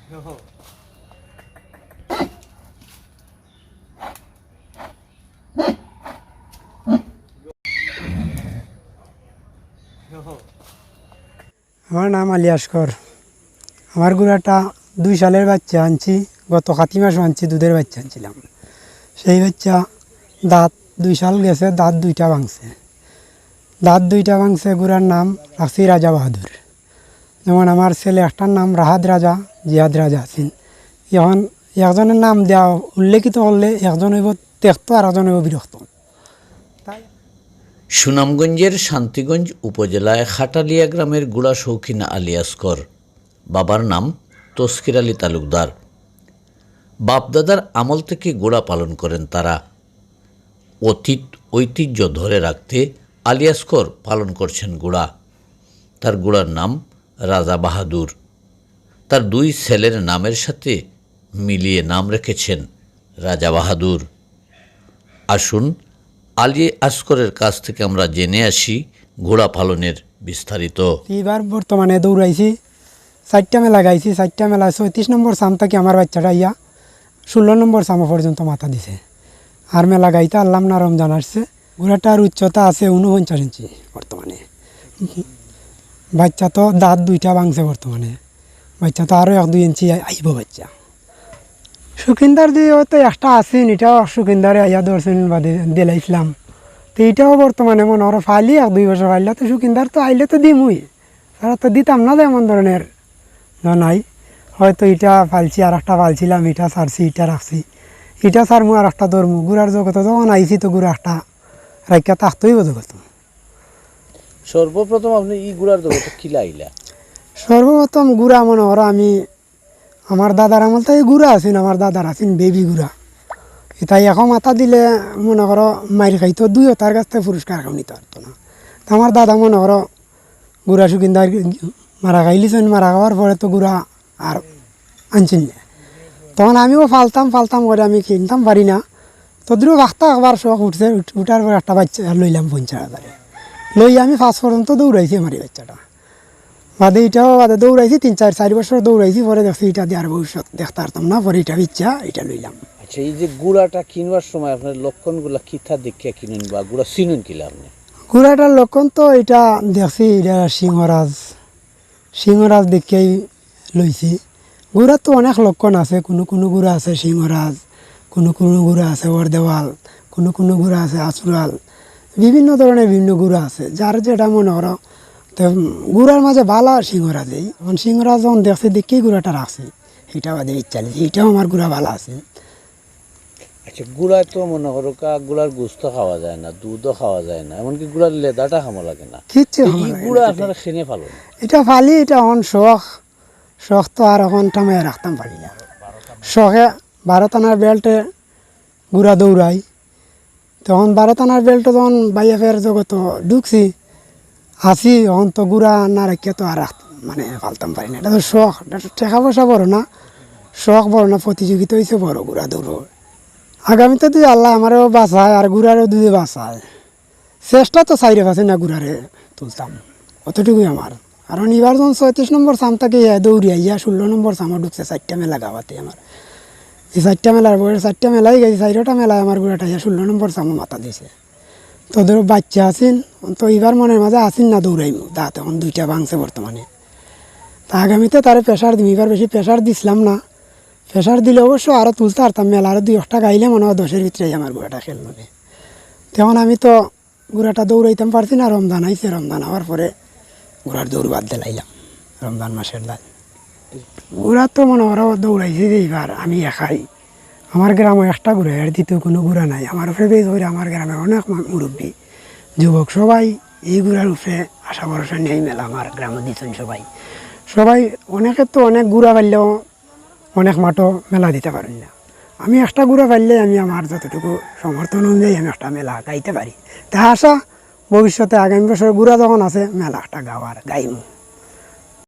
আমার নাম আলী আসগর। আমার গুড়াটা 2 সালের বাচ্চা আনছি, গত কাতি মাসও আনছি, দুধের বাচ্চা আনছিলাম। সেই বাচ্চা দাঁত 2 সাল গেছে, দাঁত 2টা ভাঙছে। দাঁত 2টা ভাঙছে, গুড়ার নাম রাখছি রাজা বাহাদুর। যেমন আমার ছেলে একটার নাম রাহাত রাজা, জিয়াদ রাজা আছেন। এখন একজনের নাম দেওয়া উল্লেখিত করলে একজন হইব তেক্ত আর একজন হইব বিরক্ত। সুনামগঞ্জের শান্তিগঞ্জ উপজেলায় খাটালিয়া গ্রামের গুড়া শৌখিন আলী আসগর। বাবার নাম তস্কির আলী তালুকদার। বাপদাদার আমল থেকে গুড়া পালন করেন তারা। অতীত ঐতিহ্য ধরে রাখতে আলী আসগর পালন করছেন গুড়া। তার গুড়ার নাম রাজা বাহাদুর। তার 2 ছেলের নামের সাথে মিলিয়ে নাম রেখেছেন রাজা বাহাদুর। আসুন আলী আসগরের কাছ থেকে আমরা জেনে আসি ঘোড়া পালনের বিস্তারিত। এবার বর্তমানে দৌড়াইছি, 4টা মেলা গাইছি। 4টা মেলা 34 নম্বর সাম থেকে আমার বাচ্চাটা ইয়া 16 নম্বর সাম পর্যন্ত মাথা দিছে। আর মেলা গাইতে আল্লাম না রমজান আসছে। ঘোড়াটার উচ্চতা আছে 49 ইঞ্চি বর্তমানে। বাচ্চা তো দাঁত 2টা ভাঙছে বর্তমানে। বাচ্চা তো আরও 1-2 ইঞ্চি আইব বাচ্চা। সুকিন্দার দিয়ে হয়তো একটা আসেন, এটাও সুকিন্দারে আইয়া ধরছেন বা দিলাইছিলাম। তো এইটাও বর্তমানে মনে হয় ফাইলি 1-2 বছর ফাইলে তো সুকিন্দার তো আইলে তো দিমই, তারা তো দিতাম না এমন ধরনের নাই। হয়তো এটা ফালছি, আর একটা ফালছিলাম, এটা ছাড়ছি, এটা রাখছি, এটা ছাড়মু আর একটা ধরমু। গুড়ার জগতে যখন আইছি তো গুড়া একটা রাখা থাকতেই জগত। সর্বপ্রথম আপনি ই গুড়ার জগতে কি লাইলা? সর্বপ্রথম গুড়া মনে হয় আমি আমার দাদার আমল তাই গুড়া আছেন, আমার দাদার আছেন বেবি গুড়া। তাই এখন মাথা দিলে মনে করো মাইর খাইতো, 2 তার কাছ থেকে পুরস্কার এখন নিতে পারতো না। তো আমার দাদা মনে করো গুড়া সুকিন্দার মারা খাইলিছেন, মারা খাওয়ার পরে তো গুড়া আর আনছেন না। তখন আমিও ফালতাম করে আমি কিনতাম পারি না। তদ্রু বাস্তা আবার শখ উঠছে, উঠার পর একটা বাচ্চা লইলাম 50,000 লই আমি 5 পর্যন্ত দৌড়াইছি আমার এই বাচ্চাটা। বাদে এটাও বাদে দৌড়াইছি 3-4 বছর দৌড়াইছি। পরে দেখছি এটা দিয়ে আর ভবিষ্যৎ দেখতে পারতাম না, পরে এটা ইচ্ছা এটা লইলাম। আচ্ছা, এই যে গুড়াটা কিনবার সময় আপনার লক্ষণগুলা কিথা দেখিয়া কিনুন বা গুড়া চিনুন কিলা আপনি? গুড়াটার লক্ষণ তো এটা দেখছি, এটা সিংহরাজ দেখিয়াই লইছি। গুড়ার তো অনেক লক্ষণ আছে, কোনো গুড়া আছে সিংহরাজ, কোনো গুড়া আছে অর্দেওয়াল, কোনো গুড়া আছে আচুরাল, বিভিন্ন ধরনের বিভিন্ন গুড়া আছে। যার যেটা মনে করো তো গুড়ার মাঝে ভালো সিংহরাজেই। এখন সিংহরাজ যখন দেখছি দেখেই গুড়াটা রাখছি, এটা বাদে ইচ্ছা লিছি, এটাও আমার গুড়া ভালো আছে। আচ্ছা, গুড়ায় তো মনে করো গুড়ার গোস্ত খাওয়া যায় না, দুধও খাওয়া যায় না, এমনকি গুড়ার লেদাটা খামো লাগে না, কিচ্ছু গুড়া আপনারা খেনে ফালো না? এটা ফালি, এটা এখন শখ তো আর এখন টামায় রাখতাম পারি না। শখে 12 টানার বেল্টে গুড়া দৌড়াই। তখন 12 টানার বেল্টে যখন বাইএফের জগত ঢুকছি আসি, এখন তো গুড়া না রাখিয়া তো আর মানে ফালতাম পারি না। এটা তো শখ, এটা তো টাকা পয়সা বড় না, শখ বড় না, প্রতিযোগিতা হয়েছে বড় গুড়া দৌড়। আগামীতে তুই আল্লাহ আমারও বাঁচায় আর গুড়ারও দুধে বাঁচায়। চেষ্টা তো চাইরে পাচ্ছে না গুড়ারে তুলতাম, অতটুকুই আমার। কারণ এবার যখন 34 নম্বর সাম থেকে দৌড়িয়া 16 নম্বর সামও ঢুকছে 4টা মেলা গাওয়াতে আমার। এই 4টা মেলার বয়স 4টা মেলাই গেছে, 4টা মেলায় আমার গুড়াটা 16 নম্বর সামও মাথা দিয়েছে। তো ধরো বাচ্চা আছেন তো এবার মনের মাঝে আসেন না দৌড়াইমু, দাঁত এখন 2টা ভাঙছে বর্তমানে। তা আগামীতে তারে প্রেশার দিই, এবার বেশি প্রেশার দিছিলাম না। প্রেশার দিলে অবশ্য আরও তুলতে পারতাম, মেলা আরও 2-1টা গাইলে মনে হয় 10-এর ভিতরেই আমার গুড়াটা খেল নেবে। তখন আমি তো গুড়াটা দৌড়াইতাম পারছি না। রমজান আইছে, রমজান হওয়ার পরে গুড়ার দৌড় বাদ দিলাইলাম, রমজান মাসের দায়। গুড়া তো মনে করো দৌড়াইছি যে এবার আমি একাই। আমার গ্রামে একটা গুড়া, এর দ্বিতীয় কোনো গুড়া নাই। আমার উপরে বেশ করে আমার গ্রামে অনেক মুরব্বী যুবক সবাই এই গুড়ার উপরে আশা ভরসা নেই। মেলা আমার গ্রামে দিচ্ছেন সবাই অনেকে তো অনেক গুড়া পারলেও অনেক মাঠও মেলা দিতে পারেন না। আমি একটা গুড়া পারলে আমি আমার যতটুকু সমর্থন অনুযায়ী আমি একটা মেলা গাইতে পারি। তা আশা ভবিষ্যতে আগামী বছর গুড়া যখন আছে মেলা একটা গাওয়ার গাইমু।